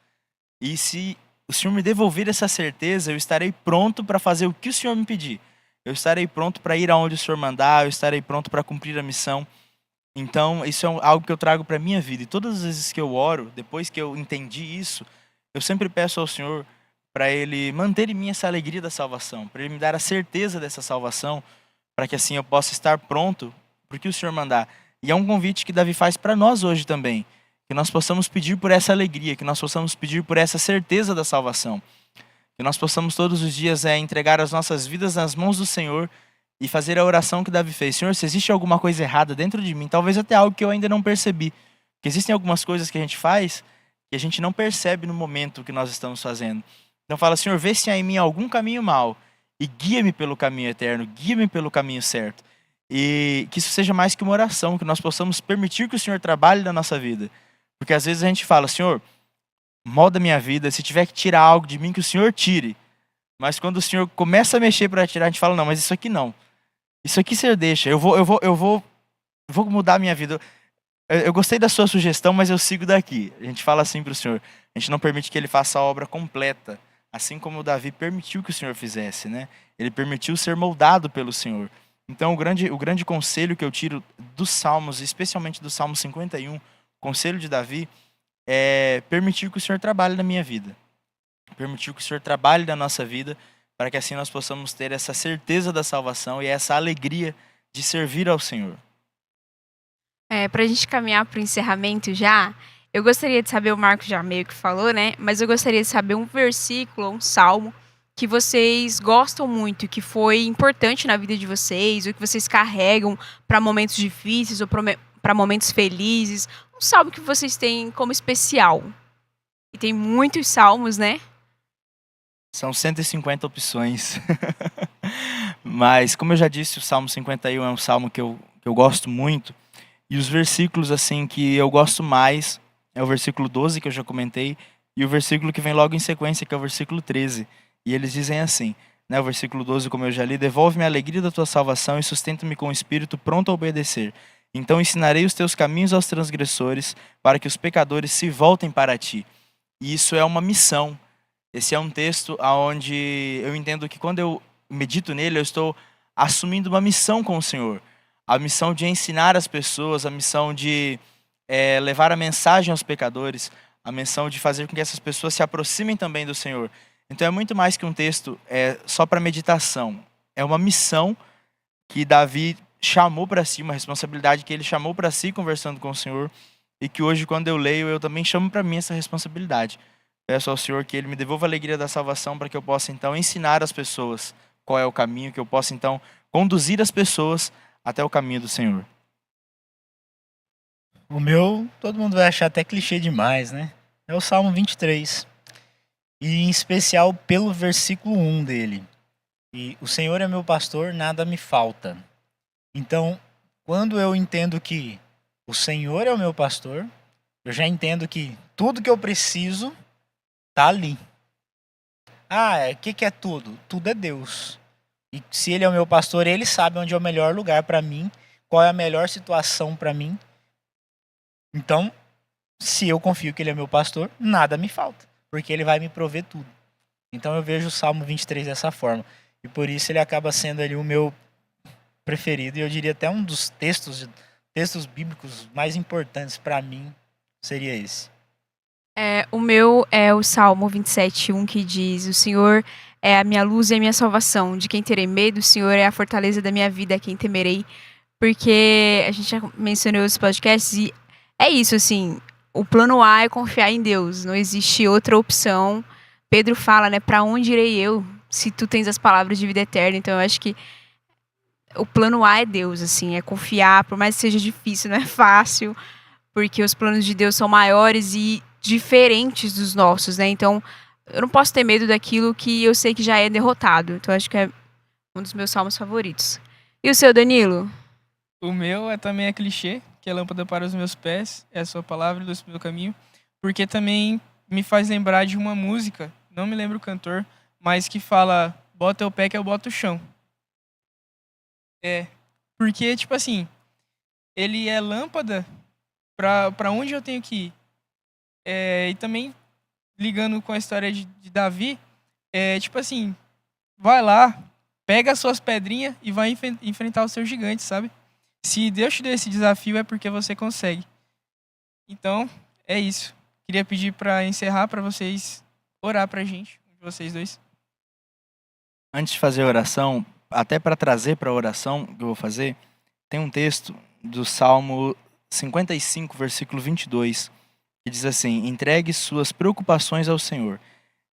Speaker 5: E se o Senhor me devolver essa certeza, eu estarei pronto para fazer o que o Senhor me pedir. Eu estarei pronto para ir aonde o Senhor mandar, eu estarei pronto para cumprir a missão. Então, isso é algo que eu trago para a minha vida. E todas as vezes que eu oro, depois que eu entendi isso, eu sempre peço ao Senhor para Ele manter em mim essa alegria da salvação, para Ele me dar a certeza dessa salvação, para que assim eu possa estar pronto para o que o Senhor mandar. E é um convite que Davi faz para nós hoje também, que nós possamos pedir por essa alegria, que nós possamos pedir por essa certeza da salvação. Que nós possamos todos os dias entregar as nossas vidas nas mãos do Senhor e fazer a oração que Davi fez. Senhor, se existe alguma coisa errada dentro de mim, talvez até algo que eu ainda não percebi. Porque existem algumas coisas que a gente faz que a gente não percebe no momento que nós estamos fazendo. Então fala, Senhor, vê se há em mim algum caminho mau e guia-me pelo caminho eterno, guia-me pelo caminho certo. E que isso seja mais que uma oração, que nós possamos permitir que o Senhor trabalhe na nossa vida. Porque às vezes a gente fala, Senhor, molda minha vida, se tiver que tirar algo de mim, que o Senhor tire. Mas quando o Senhor começa a mexer para tirar, a gente fala, não, mas isso aqui não. Isso aqui você deixa, eu vou mudar a minha vida. Eu gostei da sua sugestão, mas eu sigo daqui. A gente fala assim para o Senhor, a gente não permite que Ele faça a obra completa, assim como o Davi permitiu que o Senhor fizesse, né? Ele permitiu ser moldado pelo Senhor. Então, o grande conselho que eu tiro dos Salmos, especialmente do Salmo 51, conselho de Davi, é permitir que o Senhor trabalhe na minha vida. Permitir que o Senhor trabalhe na nossa vida, para que assim nós possamos ter essa certeza da salvação e essa alegria de servir ao Senhor.
Speaker 3: Para a gente caminhar para o encerramento já, eu gostaria de saber, o Marcos já meio que falou, né? Mas eu gostaria de saber um versículo, um salmo, que vocês gostam muito, que foi importante na vida de vocês, ou que vocês carregam para momentos difíceis ou para momentos felizes. Um salmo que vocês têm como especial. E tem muitos salmos, né?
Speaker 5: São 150 opções. Mas, como eu já disse, o Salmo 51 é um salmo que eu gosto muito. E os versículos assim que eu gosto mais é o versículo 12, que eu já comentei, e o versículo que vem logo em sequência, que é o versículo 13. E eles dizem assim, né, o versículo 12, como eu já li: devolve-me a alegria da tua salvação e sustenta-me com o espírito pronto a obedecer. Então ensinarei os teus caminhos aos transgressores, para que os pecadores se voltem para ti. E isso é uma missão. Esse é um texto onde eu entendo que quando eu medito nele, eu estou assumindo uma missão com o Senhor. A missão de ensinar as pessoas, a missão de levar a mensagem aos pecadores, a missão de fazer com que essas pessoas se aproximem também do Senhor. Então é muito mais que um texto só para meditação. É uma missão que Davi chamou para si, uma responsabilidade que ele chamou para si conversando com o Senhor, e que hoje, quando eu leio, eu também chamo para mim essa responsabilidade. Peço ao Senhor que Ele me devolva a alegria da salvação, para que eu possa então ensinar as pessoas qual é o caminho, que eu possa então conduzir as pessoas até o caminho do Senhor.
Speaker 4: O meu, todo mundo vai achar até clichê demais, né? É o Salmo 23. E em especial pelo versículo 1 dele. E o Senhor é meu pastor, nada me falta. Então, quando eu entendo que o Senhor é o meu pastor, eu já entendo que tudo que eu preciso tá ali. O que é tudo? Tudo é Deus. E se Ele é o meu pastor, Ele sabe onde é o melhor lugar para mim, qual é a melhor situação para mim. Então, se eu confio que Ele é meu pastor, nada me falta, porque Ele vai me prover tudo. Então eu vejo o Salmo 23 dessa forma. E por isso ele acaba sendo ali o meu preferido. E eu diria até um dos textos bíblicos mais importantes para mim seria esse.
Speaker 3: O meu é o Salmo 27:1, que diz: o Senhor é a minha luz e a minha salvação. De quem terei medo? O Senhor é a fortaleza da minha vida, a quem temerei. Porque a gente já mencionou os podcasts e é isso, assim, o plano A é confiar em Deus, não existe outra opção. Pedro fala, né, para onde irei eu, se tu tens as palavras de vida eterna? Então eu acho que o plano A é Deus, assim, é confiar, por mais que seja difícil, não é fácil, porque os planos de Deus são maiores e diferentes dos nossos, né? Então eu não posso ter medo daquilo que eu sei que já é derrotado. Então eu acho que é um dos meus salmos favoritos. E o seu, Danilo?
Speaker 2: O meu também é clichê, que é lâmpada para os meus pés, é a sua palavra e luz para o meu caminho, porque também me faz lembrar de uma música, não me lembro o cantor, mas que fala: bota o pé que eu boto o chão. Porque, tipo assim, ele é lâmpada para onde eu tenho que ir. E também, ligando com a história de Davi, tipo assim, vai lá, pega as suas pedrinhas e vai enfrentar os seus gigantes, sabe? Se Deus te deu esse desafio, é porque você consegue. Então, é isso. Queria pedir para encerrar, para vocês orar pra gente, vocês dois.
Speaker 5: Antes de fazer a oração, até para trazer para a oração que eu vou fazer, tem um texto do Salmo 55, versículo 22, que diz assim: entregue suas preocupações ao Senhor,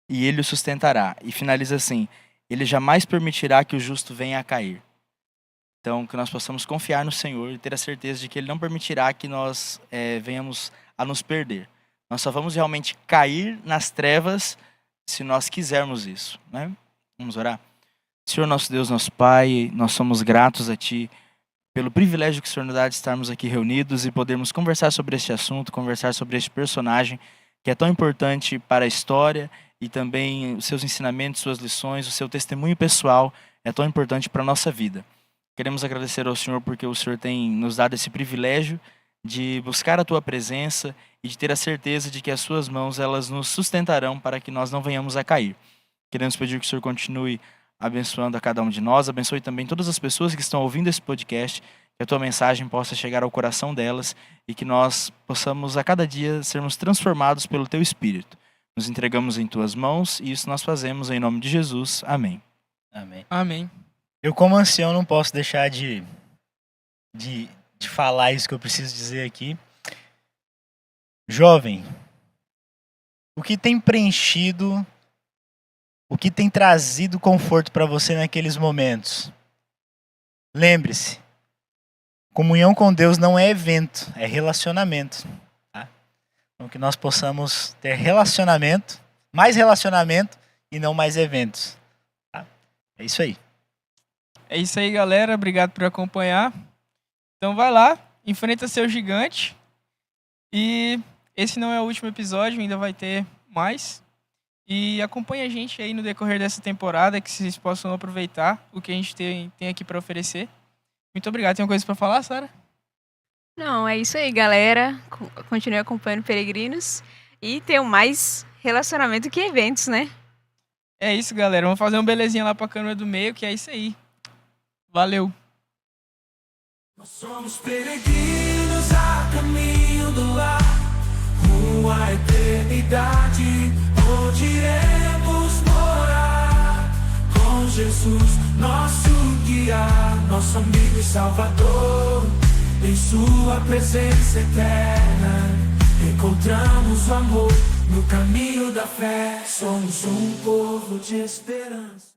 Speaker 5: e Ele o sustentará. E finaliza assim: Ele jamais permitirá que o justo venha a cair. Então, que nós possamos confiar no Senhor e ter a certeza de que Ele não permitirá que nós venhamos a nos perder. Nós só vamos realmente cair nas trevas se nós quisermos isso, né? Vamos orar? Senhor, nosso Deus, nosso Pai, nós somos gratos a Ti pelo privilégio que o Senhor nos dá de estarmos aqui reunidos e podermos conversar sobre este assunto, conversar sobre este personagem que é tão importante para a história, e também os seus ensinamentos, suas lições, o seu testemunho pessoal é tão importante para a nossa vida. Queremos agradecer ao Senhor porque o Senhor tem nos dado esse privilégio de buscar a Tua presença e de ter a certeza de que as Suas mãos elas nos sustentarão para que nós não venhamos a cair. Queremos pedir que o Senhor continue abençoando a cada um de nós. Abençoe também todas as pessoas que estão ouvindo esse podcast, que a tua mensagem possa chegar ao coração delas e que nós possamos a cada dia sermos transformados pelo teu Espírito. Nos entregamos em tuas mãos e isso nós fazemos em nome de Jesus. Amém.
Speaker 4: Amém.
Speaker 2: Amém.
Speaker 4: Eu, como ancião, não posso deixar de falar isso que eu preciso dizer aqui. Jovem, o que tem preenchido, o que tem trazido conforto para você naqueles momentos? Lembre-se, comunhão com Deus não é evento, é relacionamento. Tá? Então que nós possamos ter relacionamento, mais relacionamento e não mais eventos. Tá? É isso aí.
Speaker 2: É isso aí, galera. Obrigado por acompanhar. Então vai lá, enfrenta seu gigante. E esse não é o último episódio, ainda vai ter mais. E acompanha a gente aí no decorrer dessa temporada, que vocês possam aproveitar o que a gente tem aqui para oferecer. Muito obrigado. Tem alguma coisa para falar, Sara?
Speaker 3: Não, é isso aí, galera. Continue acompanhando Peregrinos e tenham mais relacionamento que eventos, né?
Speaker 2: É isso, galera. Vamos fazer um belezinha lá pra câmera do meio, que é isso aí. Valeu.
Speaker 1: Nós somos peregrinos a caminho do lar, rumo à eternidade, onde iremos morar com Jesus, nosso guia, nosso amigo e salvador. Em sua presença eterna encontramos o amor no caminho da fé. Somos um povo de esperança.